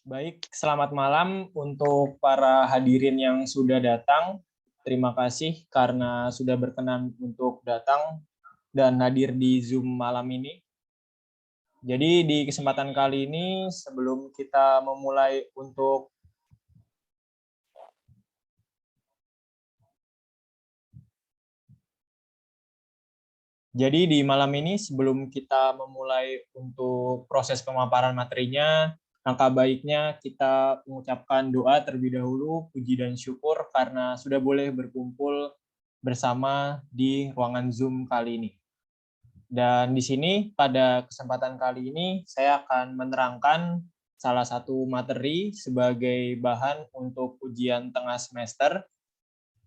Baik, selamat malam untuk para hadirin yang sudah datang. Terima kasih karena sudah berkenan untuk datang dan hadir di Zoom malam ini. Jadi di kesempatan kali ini sebelum kita memulai untuk Jadi di malam ini sebelum kita memulai untuk proses pemaparan materinya, langkah baiknya kita mengucapkan doa terlebih dahulu, puji dan syukur karena sudah boleh berkumpul bersama di ruangan Zoom kali ini. Dan di sini pada kesempatan kali ini saya akan menerangkan salah satu materi sebagai bahan untuk ujian tengah semester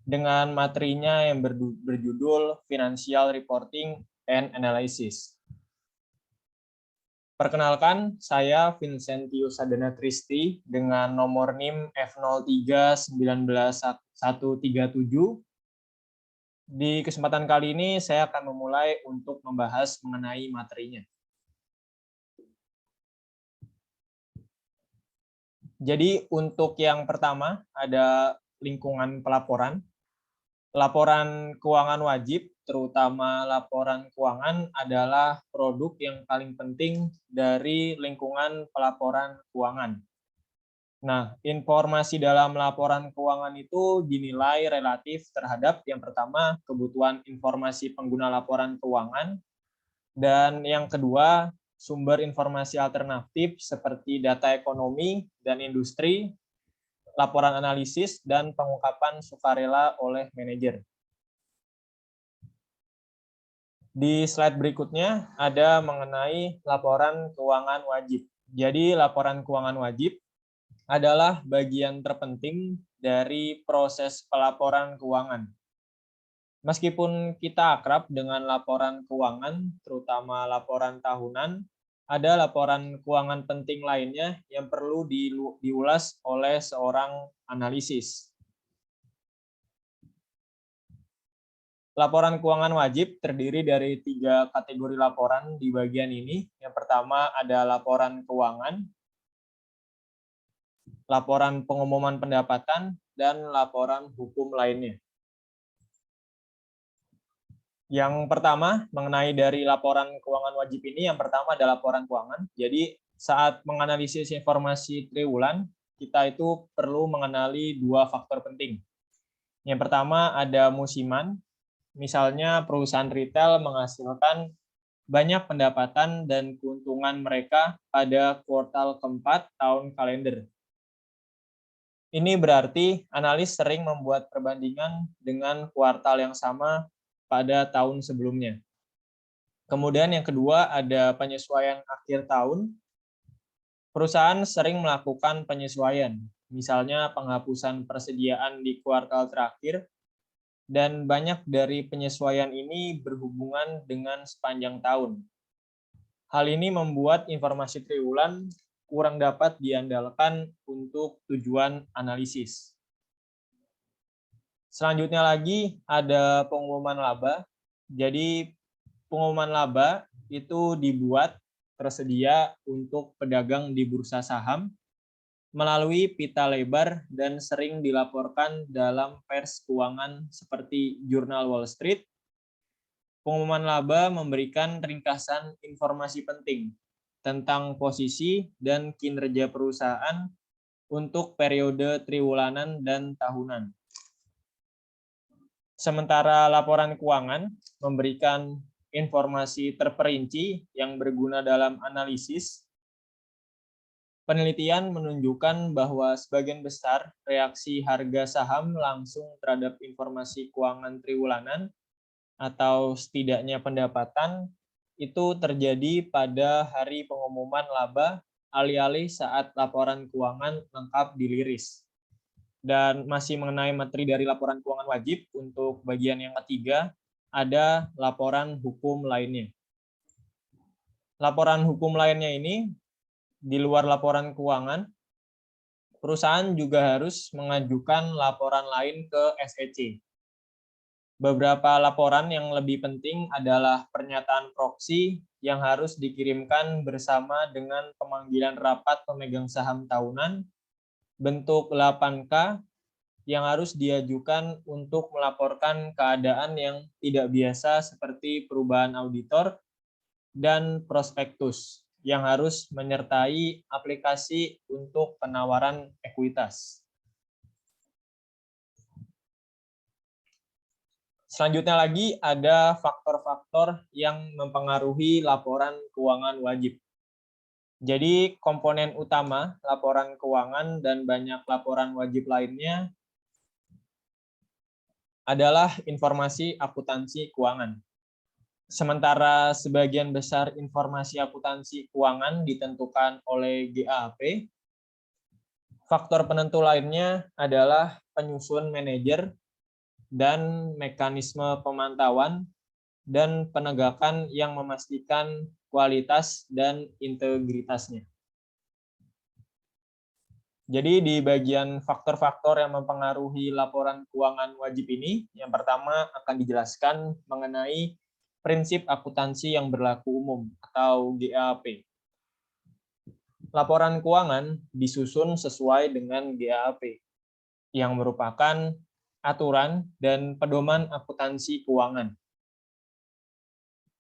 dengan materinya yang berjudul Financial Reporting and Analysis. Perkenalkan, saya Vincentius Sadana Tristi dengan nomor NIM F03-19137. Di kesempatan kali ini saya akan memulai untuk membahas mengenai materinya. Jadi untuk yang pertama ada lingkungan pelaporan. Laporan keuangan wajib, terutama laporan keuangan, adalah produk yang paling penting dari lingkungan pelaporan keuangan. Nah, informasi dalam laporan keuangan itu dinilai relatif terhadap yang pertama, kebutuhan informasi pengguna laporan keuangan, dan yang kedua, sumber informasi alternatif seperti data ekonomi dan industri, laporan analisis, dan pengungkapan sukarela oleh manajer. Di slide berikutnya ada mengenai laporan keuangan wajib. Jadi laporan keuangan wajib adalah bagian terpenting dari proses pelaporan keuangan. Meskipun kita akrab dengan laporan keuangan, terutama laporan tahunan, ada laporan keuangan penting lainnya yang perlu diulas oleh seorang analisis. Laporan keuangan wajib terdiri dari 3 kategori laporan di bagian ini. Yang pertama ada laporan keuangan, laporan pengumuman pendapatan, dan laporan hukum lainnya. Yang pertama mengenai dari laporan keuangan wajib ini, yang pertama ada laporan keuangan. Jadi saat menganalisis informasi triwulan, kita itu perlu mengenali 2 faktor penting. Yang pertama ada musiman. Misalnya perusahaan retail menghasilkan banyak pendapatan dan keuntungan mereka pada kuartal keempat tahun kalender. Ini berarti analis sering membuat perbandingan dengan kuartal yang sama pada tahun sebelumnya. Kemudian yang kedua ada penyesuaian akhir tahun. Perusahaan sering melakukan penyesuaian, misalnya penghapusan persediaan di kuartal terakhir, dan banyak dari penyesuaian ini berhubungan dengan sepanjang tahun. Hal ini membuat informasi triwulan kurang dapat diandalkan untuk tujuan analisis. Selanjutnya lagi ada pengumuman laba. Jadi pengumuman laba itu dibuat tersedia untuk pedagang di bursa saham melalui pita lebar dan sering dilaporkan dalam pers keuangan seperti jurnal Wall Street. Pengumuman laba memberikan ringkasan informasi penting tentang posisi dan kinerja perusahaan untuk periode triwulanan dan tahunan. Sementara laporan keuangan memberikan informasi terperinci yang berguna dalam analisis. Penelitian menunjukkan bahwa sebagian besar reaksi harga saham langsung terhadap informasi keuangan triwulanan atau setidaknya pendapatan itu terjadi pada hari pengumuman laba alih-alih saat laporan keuangan lengkap diliris. Dan masih mengenai materi dari laporan keuangan wajib, untuk bagian yang ketiga ada laporan hukum lainnya. Laporan hukum lainnya ini di luar laporan keuangan, perusahaan juga harus mengajukan laporan lain ke SEC. Beberapa laporan yang lebih penting adalah pernyataan proksi yang harus dikirimkan bersama dengan pemanggilan rapat pemegang saham tahunan, bentuk 8K yang harus diajukan untuk melaporkan keadaan yang tidak biasa seperti perubahan auditor, dan prospektus yang harus menyertai aplikasi untuk penawaran ekuitas. Selanjutnya lagi ada faktor-faktor yang mempengaruhi laporan keuangan wajib. Jadi komponen utama laporan keuangan dan banyak laporan wajib lainnya adalah informasi akuntansi keuangan. Sementara sebagian besar informasi akuntansi keuangan ditentukan oleh GAAP, faktor penentu lainnya adalah penyusun manajer dan mekanisme pemantauan dan penegakan yang memastikan kualitas dan integritasnya. Jadi di bagian faktor-faktor yang mempengaruhi laporan keuangan wajib ini, yang pertama akan dijelaskan mengenai prinsip akuntansi yang berlaku umum atau GAAP. Laporan keuangan disusun sesuai dengan GAAP, yang merupakan aturan dan pedoman akuntansi keuangan.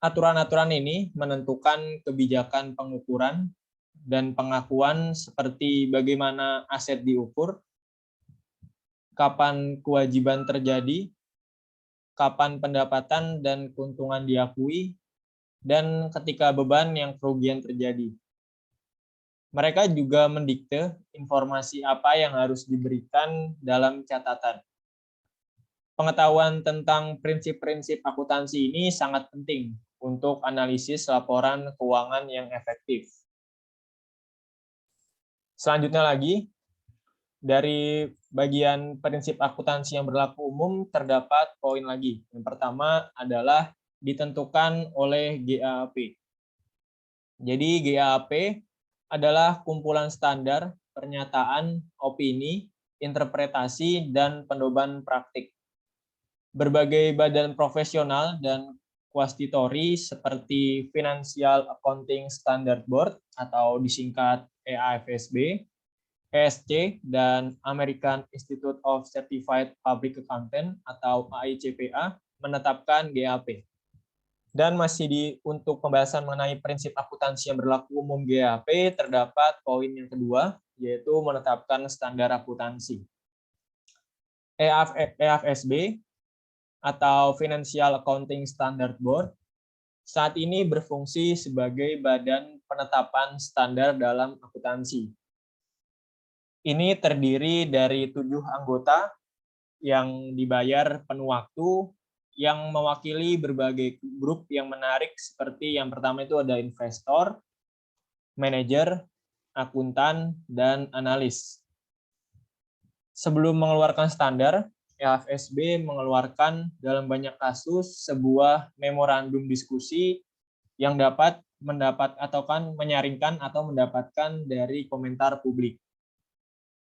Aturan-aturan ini menentukan kebijakan pengukuran dan pengakuan seperti bagaimana aset diukur, kapan kewajiban terjadi, kapan pendapatan dan keuntungan diakui, dan ketika beban yang kerugian terjadi. Mereka juga mendikte informasi apa yang harus diberikan dalam catatan. Pengetahuan tentang prinsip-prinsip akuntansi ini sangat penting untuk analisis laporan keuangan yang efektif. Selanjutnya lagi, dari bagian prinsip akuntansi yang berlaku umum terdapat poin lagi. Yang pertama adalah ditentukan oleh GAAP. Jadi GAAP adalah kumpulan standar, pernyataan, opini, interpretasi, dan pedoman praktik. Berbagai badan profesional dan kuastitori seperti Financial Accounting Standard Board atau disingkat EAFSB, ESC, dan American Institute of Certified Public Accountant atau AICPA menetapkan GAAP. Dan masih untuk pembahasan mengenai prinsip akuntansi yang berlaku umum GAAP, terdapat poin yang kedua, yaitu menetapkan standar akuntansi. EAFSB atau Financial Accounting Standard Board saat ini berfungsi sebagai badan penetapan standar dalam akuntansi. Ini terdiri dari 7 anggota yang dibayar penuh waktu, yang mewakili berbagai grup yang menarik seperti yang pertama itu ada investor, manajer, akuntan, dan analis. Sebelum mengeluarkan standar, EAFSB mengeluarkan dalam banyak kasus sebuah memorandum diskusi yang dapat menyaringkan atau mendapatkan dari komentar publik.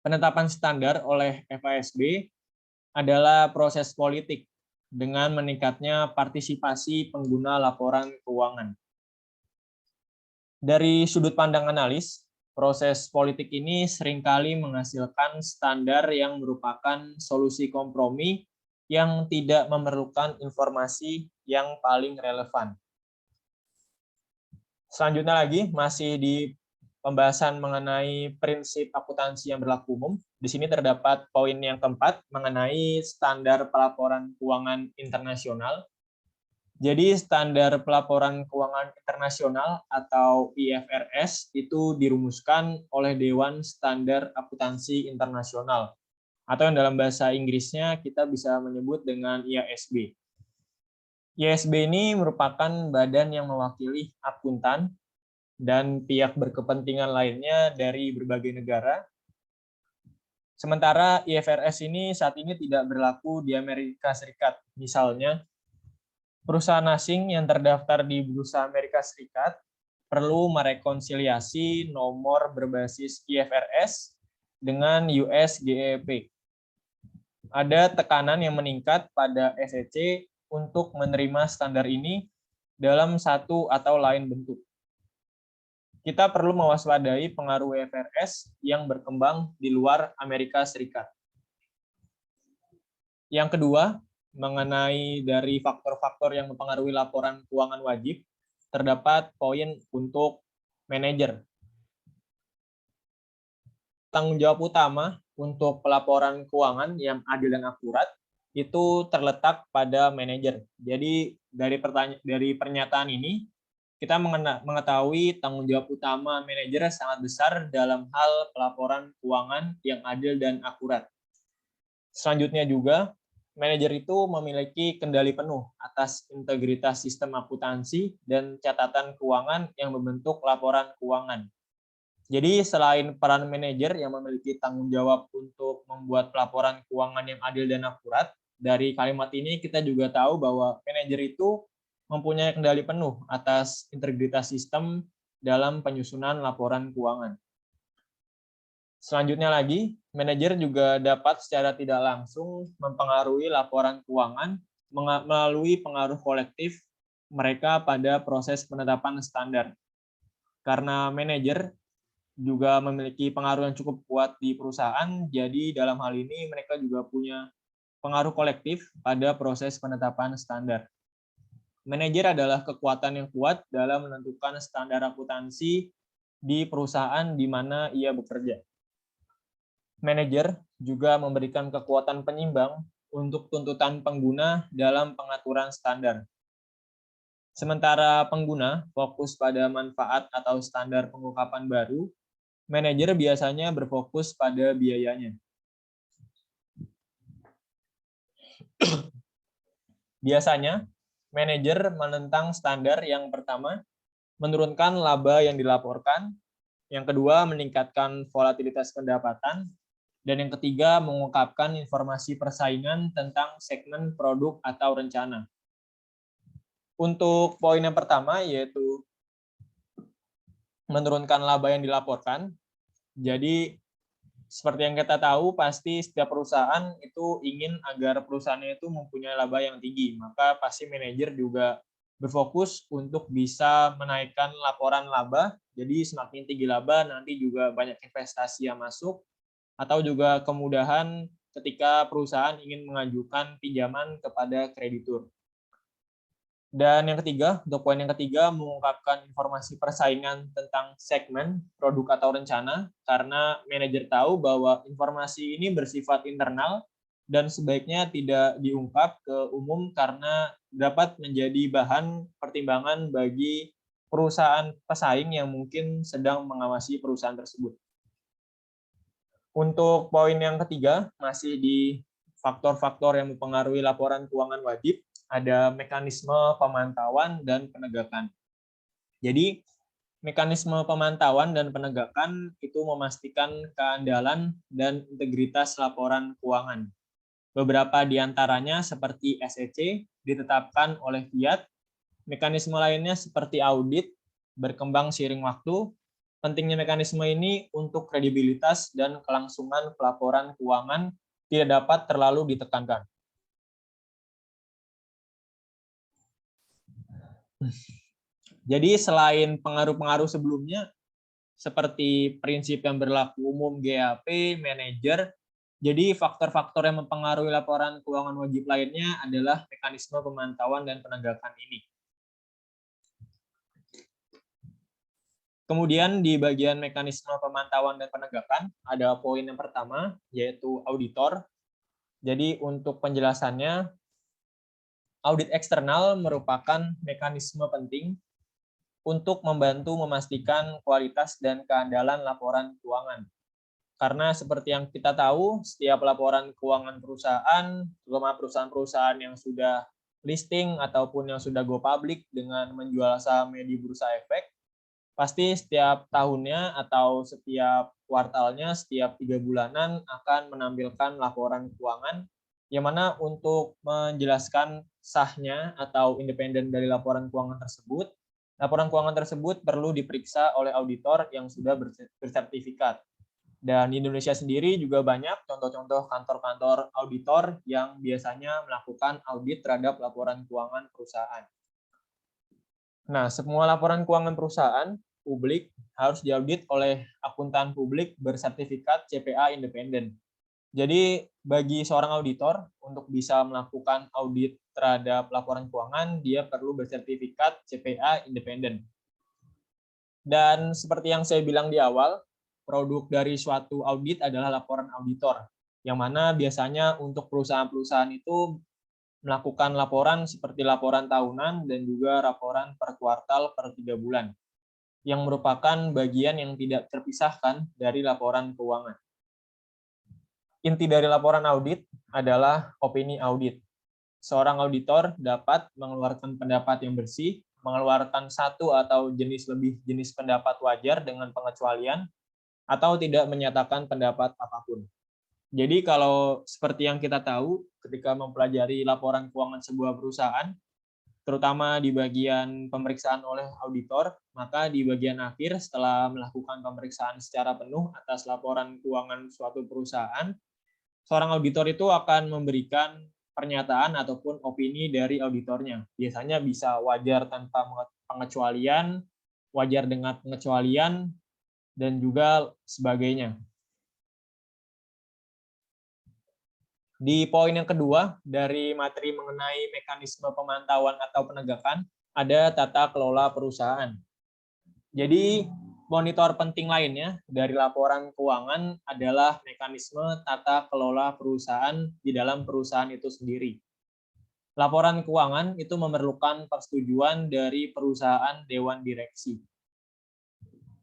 Penetapan standar oleh FASB adalah proses politik dengan meningkatnya partisipasi pengguna laporan keuangan. Dari sudut pandang analis, proses politik ini seringkali menghasilkan standar yang merupakan solusi kompromi yang tidak memerlukan informasi yang paling relevan. Selanjutnya lagi, masih di pembahasan mengenai prinsip akuntansi yang berlaku umum. Di sini terdapat poin yang keempat mengenai standar pelaporan keuangan internasional. Jadi standar pelaporan keuangan internasional atau IFRS itu dirumuskan oleh Dewan Standar Akuntansi Internasional atau yang dalam bahasa Inggrisnya kita bisa menyebut dengan IASB. IASB ini merupakan badan yang mewakili akuntan dan pihak berkepentingan lainnya dari berbagai negara. Sementara IFRS ini saat ini tidak berlaku di Amerika Serikat. Misalnya, perusahaan asing yang terdaftar di Bursa Amerika Serikat perlu merekonsiliasi nomor berbasis IFRS dengan US GAAP. ada tekanan yang meningkat pada SEC untuk menerima standar ini dalam satu atau lain bentuk. Kita perlu mewaspadai pengaruh IFRS yang berkembang di luar Amerika Serikat. Yang kedua, mengenai dari faktor-faktor yang mempengaruhi laporan keuangan wajib, terdapat poin untuk manajer. Tanggung jawab utama untuk pelaporan keuangan yang adil dan akurat itu terletak pada manajer. Jadi dari pernyataan ini kita mengetahui tanggung jawab utama manajer sangat besar dalam hal pelaporan keuangan yang adil dan akurat. Selanjutnya juga, manajer itu memiliki kendali penuh atas integritas sistem akuntansi dan catatan keuangan yang membentuk laporan keuangan. Jadi selain peran manajer yang memiliki tanggung jawab untuk membuat pelaporan keuangan yang adil dan akurat, dari kalimat ini kita juga tahu bahwa manajer itu mempunyai kendali penuh atas integritas sistem dalam penyusunan laporan keuangan. Selanjutnya lagi, manajer juga dapat secara tidak langsung mempengaruhi laporan keuangan melalui pengaruh kolektif mereka pada proses penetapan standar. Karena manajer juga memiliki pengaruh yang cukup kuat di perusahaan, jadi dalam hal ini mereka juga punya pengaruh kolektif pada proses penetapan standar. Manajer adalah kekuatan yang kuat dalam menentukan standar akuntansi di perusahaan di mana ia bekerja. Manajer juga memberikan kekuatan penyimbang untuk tuntutan pengguna dalam pengaturan standar. Sementara pengguna fokus pada manfaat atau standar pengungkapan baru, manajer biasanya berfokus pada biayanya. Biasanya, manajer menentang standar yang pertama, menurunkan laba yang dilaporkan, yang kedua, meningkatkan volatilitas pendapatan, dan yang ketiga, mengungkapkan informasi persaingan tentang segmen produk atau rencana. Untuk poin yang pertama, yaitu menurunkan laba yang dilaporkan. Jadi, seperti yang kita tahu, pasti setiap perusahaan itu ingin agar perusahaannya itu mempunyai laba yang tinggi. Maka pasti manajer juga berfokus untuk bisa menaikkan laporan laba. Jadi semakin tinggi laba, nanti juga banyak investasi yang masuk, atau juga kemudahan ketika perusahaan ingin mengajukan pinjaman kepada kreditur. Dan yang ketiga, untuk poin yang ketiga, mengungkapkan informasi persaingan tentang segmen, produk atau rencana, karena manajer tahu bahwa informasi ini bersifat internal dan sebaiknya tidak diungkap ke umum karena dapat menjadi bahan pertimbangan bagi perusahaan pesaing yang mungkin sedang mengawasi perusahaan tersebut. Untuk poin yang ketiga, masih di faktor-faktor yang mempengaruhi laporan keuangan wajib, ada mekanisme pemantauan dan penegakan. Jadi, mekanisme pemantauan dan penegakan itu memastikan keandalan dan integritas laporan keuangan. Beberapa di antaranya seperti SEC ditetapkan oleh Fiat, mekanisme lainnya seperti audit berkembang seiring waktu. Pentingnya mekanisme ini untuk kredibilitas dan kelangsungan pelaporan keuangan tidak dapat terlalu ditekankan. Jadi selain pengaruh-pengaruh sebelumnya, seperti prinsip yang berlaku umum GAP, manajer, jadi faktor-faktor yang mempengaruhi laporan keuangan wajib lainnya adalah mekanisme pemantauan dan penegakan ini. Kemudian di bagian mekanisme pemantauan dan penegakan, ada poin yang pertama, yaitu auditor. Jadi untuk penjelasannya, audit eksternal merupakan mekanisme penting untuk membantu memastikan kualitas dan keandalan laporan keuangan. Karena seperti yang kita tahu, setiap laporan keuangan perusahaan, terutama perusahaan-perusahaan yang sudah listing ataupun yang sudah go public dengan menjual sahamnya di Bursa Efek, pasti setiap tahunnya atau setiap kuartalnya, setiap 3 bulanan akan menampilkan laporan keuangan, yang mana untuk menjelaskan sahnya atau independen dari laporan keuangan tersebut perlu diperiksa oleh auditor yang sudah bersertifikat. Dan di Indonesia sendiri juga banyak contoh-contoh kantor-kantor auditor yang biasanya melakukan audit terhadap laporan keuangan perusahaan. Nah, semua laporan keuangan perusahaan publik harus diaudit oleh akuntan publik bersertifikat CPA independen. Jadi, bagi seorang auditor untuk bisa melakukan audit terhadap laporan keuangan, dia perlu bersertifikat CPA independen. Dan seperti yang saya bilang di awal, produk dari suatu audit adalah laporan auditor, yang mana biasanya untuk perusahaan-perusahaan itu melakukan laporan seperti laporan tahunan dan juga laporan per kuartal per 3 bulan, yang merupakan bagian yang tidak terpisahkan dari laporan keuangan. Inti dari laporan audit adalah opini audit. Seorang auditor dapat mengeluarkan pendapat yang bersih, mengeluarkan satu atau lebih jenis pendapat wajar dengan pengecualian, atau tidak menyatakan pendapat apapun. Jadi kalau seperti yang kita tahu ketika mempelajari laporan keuangan sebuah perusahaan, terutama di bagian pemeriksaan oleh auditor, maka di bagian akhir setelah melakukan pemeriksaan secara penuh atas laporan keuangan suatu perusahaan, seorang auditor itu akan memberikan pernyataan ataupun opini dari auditornya. Biasanya bisa wajar tanpa pengecualian, wajar dengan pengecualian, dan juga sebagainya. Di poin yang kedua dari materi mengenai mekanisme pemantauan atau penegakan, ada tata kelola perusahaan. Jadi monitor penting lainnya dari laporan keuangan adalah mekanisme tata kelola perusahaan di dalam perusahaan itu sendiri. Laporan keuangan itu memerlukan persetujuan dari perusahaan dewan direksi.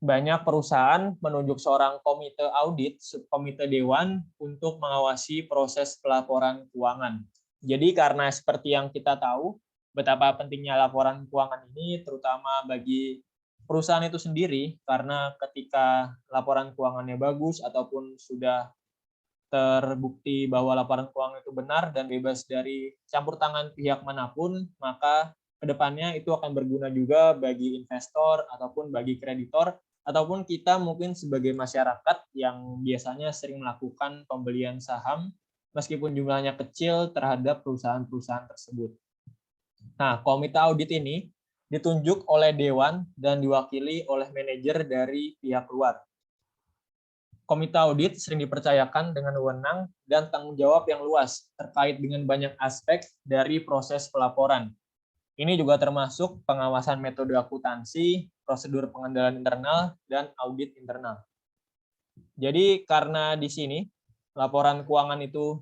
Banyak perusahaan menunjuk seorang komite audit, komite dewan untuk mengawasi proses pelaporan keuangan. Jadi karena seperti yang kita tahu, betapa pentingnya laporan keuangan ini terutama bagi perusahaan itu sendiri, karena ketika laporan keuangannya bagus ataupun sudah terbukti bahwa laporan keuangan itu benar dan bebas dari campur tangan pihak manapun, maka kedepannya itu akan berguna juga bagi investor ataupun bagi kreditor, ataupun kita mungkin sebagai masyarakat yang biasanya sering melakukan pembelian saham meskipun jumlahnya kecil terhadap perusahaan-perusahaan tersebut. Nah, komite audit ini ditunjuk oleh dewan dan diwakili oleh manajer dari pihak luar. Komite audit sering dipercayakan dengan wewenang dan tanggung jawab yang luas terkait dengan banyak aspek dari proses pelaporan. Ini juga termasuk pengawasan metode akuntansi, prosedur pengendalian internal, dan audit internal. Jadi karena di sini laporan keuangan itu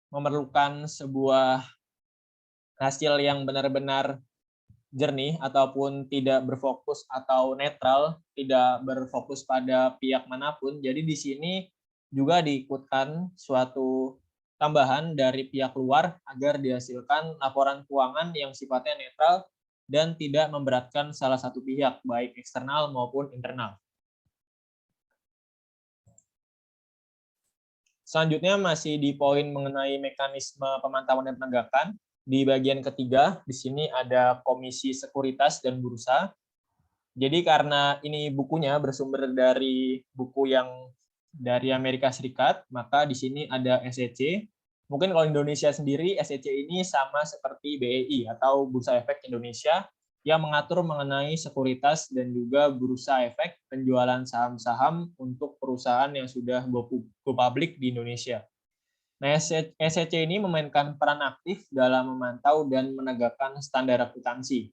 memerlukan sebuah hasil yang benar-benar jernih ataupun tidak berfokus atau netral, tidak berfokus pada pihak manapun. Jadi di sini juga diikutkan suatu tambahan dari pihak luar agar dihasilkan laporan keuangan yang sifatnya netral dan tidak memberatkan salah satu pihak, baik eksternal maupun internal. Selanjutnya masih di poin mengenai mekanisme pemantauan dan penegakan. Di bagian ketiga, di sini ada Komisi Sekuritas dan Bursa. Jadi karena ini bukunya bersumber dari buku yang dari Amerika Serikat, maka di sini ada SEC. Mungkin kalau Indonesia sendiri, SEC ini sama seperti BEI atau Bursa Efek Indonesia yang mengatur mengenai sekuritas dan juga bursa efek penjualan saham-saham untuk perusahaan yang sudah go public di Indonesia. Nah, SEC ini memainkan peran aktif dalam memantau dan menegakkan standar akuntansi.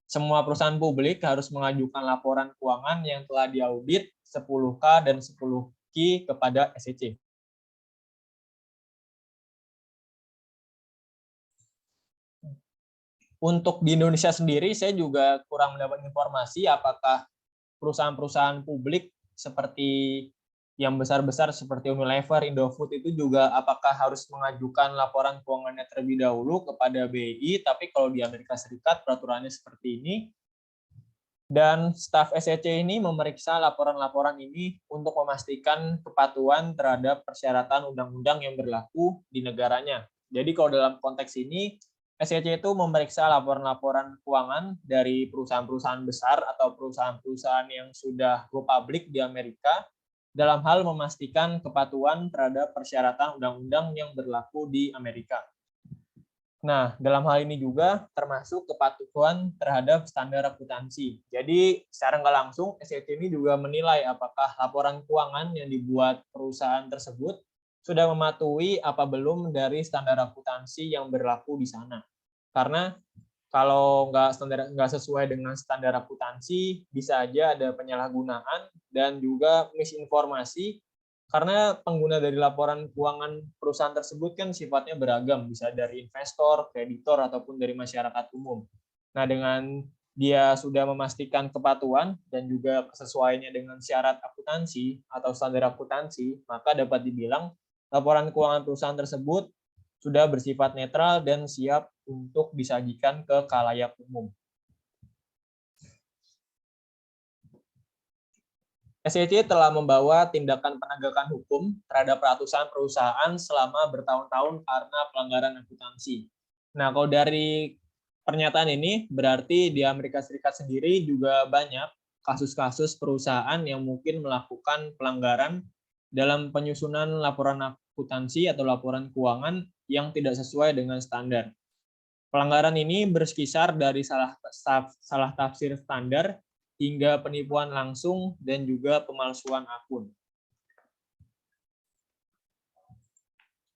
Semua perusahaan publik harus mengajukan laporan keuangan yang telah diaudit 10K dan 10Q kepada SEC. Untuk di Indonesia sendiri, saya juga kurang mendapat informasi apakah perusahaan-perusahaan publik seperti yang besar-besar seperti Unilever, Indofood itu juga apakah harus mengajukan laporan keuangannya terlebih dahulu kepada BI, tapi kalau di Amerika Serikat peraturannya seperti ini. Dan staf SEC ini memeriksa laporan-laporan ini untuk memastikan kepatuhan terhadap persyaratan undang-undang yang berlaku di negaranya. Jadi kalau dalam konteks ini, SEC itu memeriksa laporan-laporan keuangan dari perusahaan-perusahaan besar atau perusahaan-perusahaan yang sudah go public di Amerika dalam hal memastikan kepatuhan terhadap persyaratan undang-undang yang berlaku di Amerika. Nah, dalam hal ini juga termasuk kepatuhan terhadap standar akuntansi. Jadi, secara nggak langsung, SEC ini juga menilai apakah laporan keuangan yang dibuat perusahaan tersebut sudah mematuhi apa belum dari standar akuntansi yang berlaku di sana. Karena kalau nggak sesuai dengan standar akuntansi, bisa aja ada penyalahgunaan dan juga misinformasi, karena pengguna dari laporan keuangan perusahaan tersebut kan sifatnya beragam, bisa dari investor, kreditor, ataupun dari masyarakat umum. Nah, dengan dia sudah memastikan kepatuhan dan juga kesesuaiannya dengan syarat akuntansi atau standar akuntansi, maka dapat dibilang laporan keuangan perusahaan tersebut sudah bersifat netral dan siap untuk disajikan ke khalayak umum. SEC telah membawa tindakan penegakan hukum terhadap ratusan perusahaan selama bertahun-tahun karena pelanggaran akuntansi. Nah, kalau dari pernyataan ini, berarti di Amerika Serikat sendiri juga banyak kasus-kasus perusahaan yang mungkin melakukan pelanggaran dalam penyusunan laporan akuntansi atau laporan keuangan yang tidak sesuai dengan standar. Pelanggaran ini berkisar dari salah tafsir standar hingga penipuan langsung dan juga pemalsuan akun.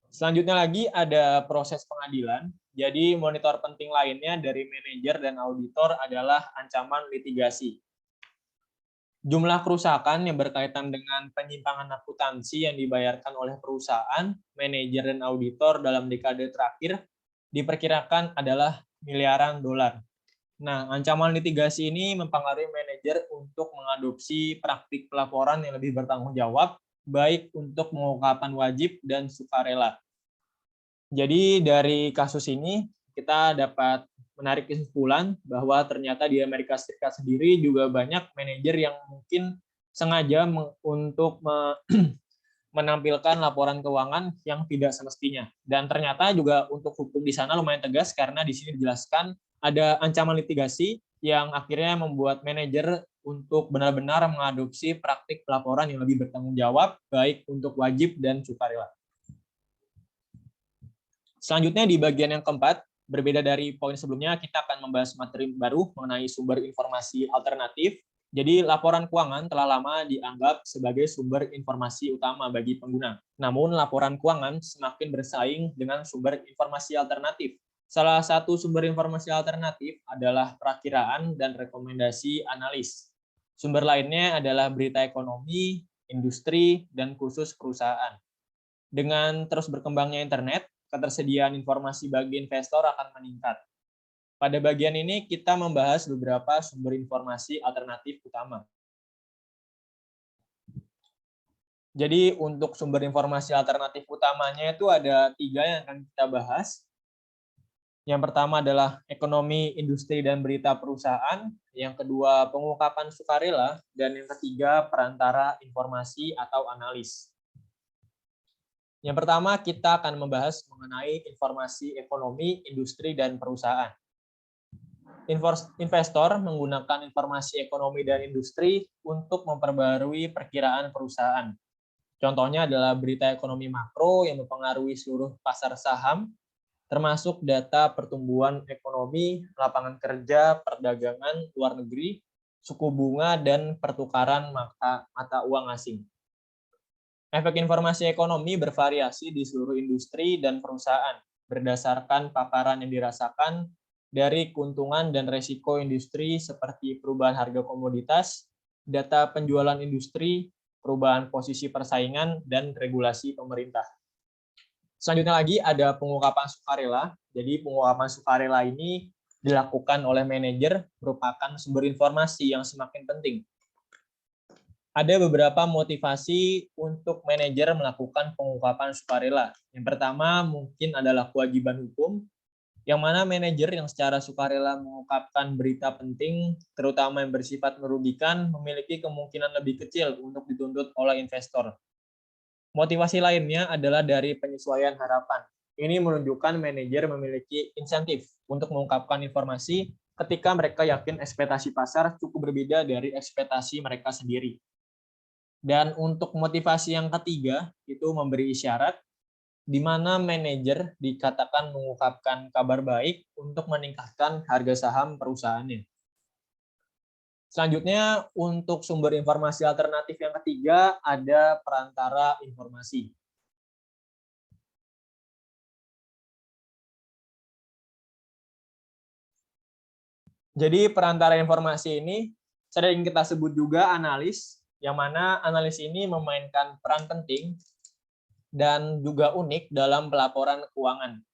Selanjutnya lagi ada proses pengadilan. Jadi monitor penting lainnya dari manajer dan auditor adalah ancaman litigasi. Jumlah kerusakan yang berkaitan dengan penyimpangan akuntansi yang dibayarkan oleh perusahaan, manajer, dan auditor dalam dekade terakhir diperkirakan adalah miliaran dolar. Nah, ancaman litigasi ini mempengaruhi manajer untuk mengadopsi praktik pelaporan yang lebih bertanggung jawab, baik untuk pengungkapan wajib dan sukarela. Jadi dari kasus ini, kita dapat menarik kesimpulan bahwa ternyata di Amerika Serikat sendiri juga banyak manajer yang mungkin sengaja untuk menampilkan laporan keuangan yang tidak semestinya. Dan ternyata juga untuk hukum di sana lumayan tegas karena di sini dijelaskan ada ancaman litigasi yang akhirnya membuat manajer untuk benar-benar mengadopsi praktik pelaporan yang lebih bertanggung jawab, baik untuk wajib dan sukarela. Selanjutnya di bagian yang keempat, berbeda dari poin sebelumnya, kita akan membahas materi baru mengenai sumber informasi alternatif. Jadi laporan keuangan telah lama dianggap sebagai sumber informasi utama bagi pengguna. Namun laporan keuangan semakin bersaing dengan sumber informasi alternatif. Salah satu sumber informasi alternatif adalah perakiraan dan rekomendasi analis. Sumber lainnya adalah berita ekonomi, industri, dan khusus perusahaan. Dengan terus berkembangnya internet, ketersediaan informasi bagi investor akan meningkat. Pada bagian ini kita membahas beberapa sumber informasi alternatif utama. Jadi untuk sumber informasi alternatif utamanya itu ada 3 yang akan kita bahas. Yang pertama adalah ekonomi, industri, dan berita perusahaan. Yang kedua, pengungkapan sukarela. Dan yang ketiga, perantara informasi atau analis. Yang pertama, kita akan membahas mengenai informasi ekonomi, industri, dan perusahaan. Investor menggunakan informasi ekonomi dan industri untuk memperbarui perkiraan perusahaan. Contohnya adalah berita ekonomi makro yang mempengaruhi seluruh pasar saham, termasuk data pertumbuhan ekonomi, lapangan kerja, perdagangan luar negeri, suku bunga, dan pertukaran mata uang asing. Efek informasi ekonomi bervariasi di seluruh industri dan perusahaan, berdasarkan paparan yang dirasakan dari keuntungan dan resiko industri seperti perubahan harga komoditas, data penjualan industri, perubahan posisi persaingan, dan regulasi pemerintah. Selanjutnya lagi ada pengungkapan sukarela. Jadi pengungkapan sukarela ini dilakukan oleh manajer, merupakan sumber informasi yang semakin penting. Ada beberapa motivasi untuk manajer melakukan pengungkapan sukarela. Yang pertama mungkin adalah kewajiban hukum, yang mana manajer yang secara sukarela mengungkapkan berita penting, terutama yang bersifat merugikan, memiliki kemungkinan lebih kecil untuk dituntut oleh investor. Motivasi lainnya adalah dari penyesuaian harapan. Ini menunjukkan manajer memiliki insentif untuk mengungkapkan informasi ketika mereka yakin ekspektasi pasar cukup berbeda dari ekspektasi mereka sendiri. Dan untuk motivasi yang ketiga, itu memberi isyarat, di mana manajer dikatakan mengungkapkan kabar baik untuk meningkatkan harga saham perusahaannya. Selanjutnya, untuk sumber informasi alternatif yang ketiga, ada perantara informasi. Jadi perantara informasi ini sering kita sebut juga analis, yang mana analis ini memainkan peran penting dan juga unik dalam pelaporan keuangan.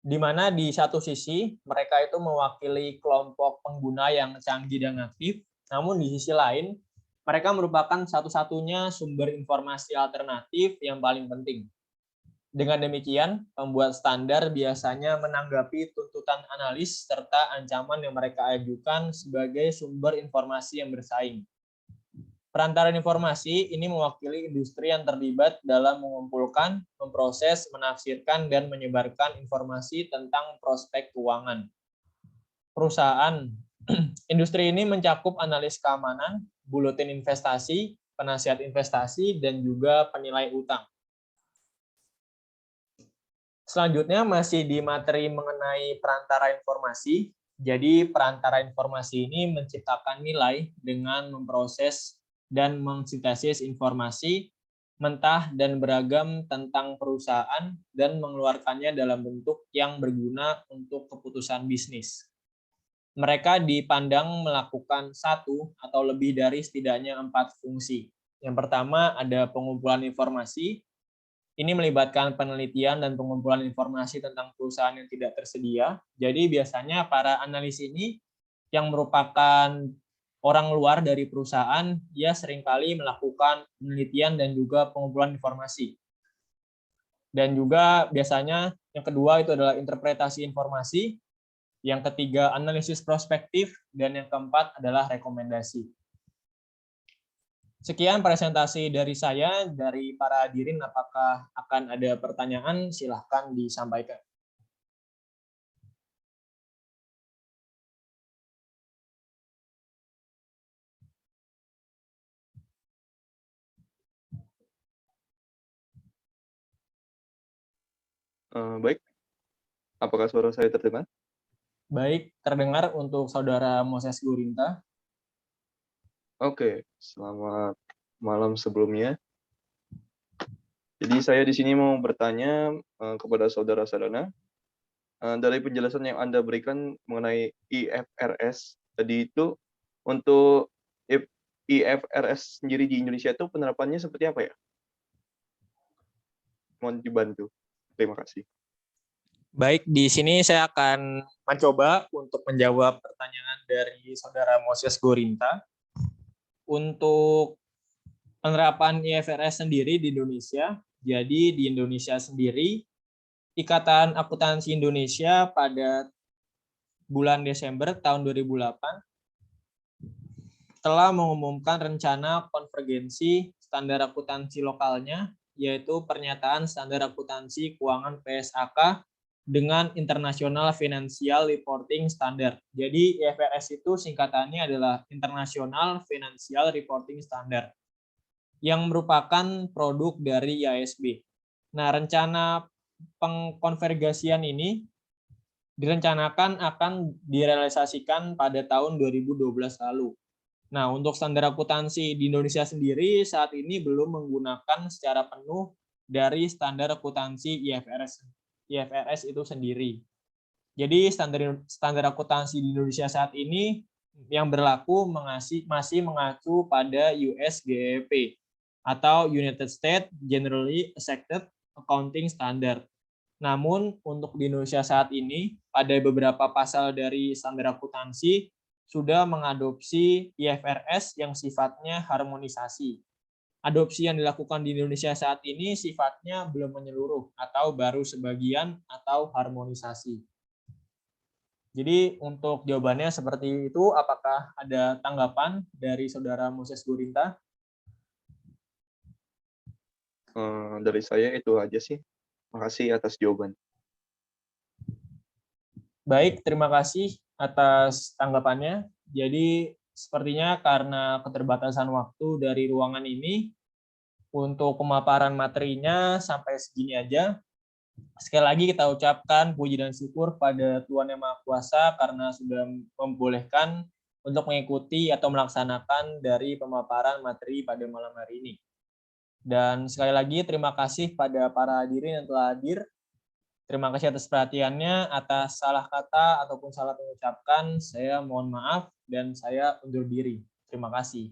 Di mana di satu sisi mereka itu mewakili kelompok pengguna yang canggih dan aktif, namun di sisi lain mereka merupakan satu-satunya sumber informasi alternatif yang paling penting. Dengan demikian, pembuat standar biasanya menanggapi tuntutan analis serta ancaman yang mereka ajukan sebagai sumber informasi yang bersaing. Perantara informasi ini mewakili industri yang terlibat dalam mengumpulkan, memproses, menafsirkan, dan menyebarkan informasi tentang prospek keuangan. Perusahaan industri ini mencakup analis keamanan, buletin investasi, penasihat investasi, dan juga penilai utang. Selanjutnya masih di materi mengenai perantara informasi. Jadi perantara informasi ini menciptakan nilai dengan memproses dan mensintesis informasi mentah dan beragam tentang perusahaan dan mengeluarkannya dalam bentuk yang berguna untuk keputusan bisnis. Mereka dipandang melakukan satu atau lebih dari setidaknya 4 fungsi. Yang pertama ada pengumpulan informasi. Ini melibatkan penelitian dan pengumpulan informasi tentang perusahaan yang tidak tersedia. Jadi biasanya para analis ini yang merupakan orang luar dari perusahaan, dia seringkali melakukan penelitian dan juga pengumpulan informasi. Dan juga biasanya yang kedua itu adalah interpretasi informasi, yang ketiga analisis prospektif, dan yang keempat adalah rekomendasi. Sekian presentasi dari saya, dari para hadirin. Apakah akan ada pertanyaan? Silahkan disampaikan. Baik, apakah suara saya terdengar? Baik, terdengar untuk Saudara Moses Gurinta. Oke, selamat malam sebelumnya. Jadi saya di sini mau bertanya kepada Saudara Sadana. Dari penjelasan yang Anda berikan mengenai IFRS tadi itu, untuk IFRS sendiri di Indonesia itu penerapannya seperti apa ya? Mohon dibantu. Terima kasih. Baik, di sini saya akan mencoba untuk menjawab pertanyaan dari Saudara Moses Gurinta. Untuk penerapan IFRS sendiri di Indonesia, jadi di Indonesia sendiri, Ikatan Akuntansi Indonesia pada bulan Desember tahun 2008 telah mengumumkan rencana konvergensi standar akuntansi lokalnya, yaitu pernyataan standar akuntansi keuangan PSAK dengan International Financial Reporting Standard. Jadi IFRS itu singkatannya adalah International Financial Reporting Standard, yang merupakan produk dari IASB. Nah, rencana pengkonvergasian ini direncanakan akan direalisasikan pada tahun 2012 lalu. Nah, untuk standar akuntansi di Indonesia sendiri saat ini belum menggunakan secara penuh dari standar akuntansi IFRS itu sendiri. Jadi standar akuntansi di Indonesia saat ini yang berlaku masih mengacu pada US GAAP atau United States Generally Accepted Accounting Standard. Namun untuk di Indonesia saat ini ada beberapa pasal dari standar akuntansi sudah mengadopsi IFRS yang sifatnya harmonisasi. Adopsi yang dilakukan di Indonesia saat ini sifatnya belum menyeluruh atau baru sebagian atau harmonisasi. Jadi untuk jawabannya seperti itu. Apakah ada tanggapan dari Saudara Moses Gurinta? Dari saya itu aja sih. Makasih atas jawaban. Baik, terima kasih atas tanggapannya. Jadi sepertinya karena keterbatasan waktu dari ruangan ini, untuk pemaparan materinya sampai segini aja. Sekali lagi kita ucapkan puji dan syukur pada Tuhan Yang Maha Kuasa karena sudah membolehkan untuk mengikuti atau melaksanakan dari pemaparan materi pada malam hari ini. Dan sekali lagi terima kasih pada para hadirin yang telah hadir. Terima kasih atas perhatiannya, atas salah kata ataupun salah pengucapkan, saya mohon maaf dan saya undur diri. Terima kasih.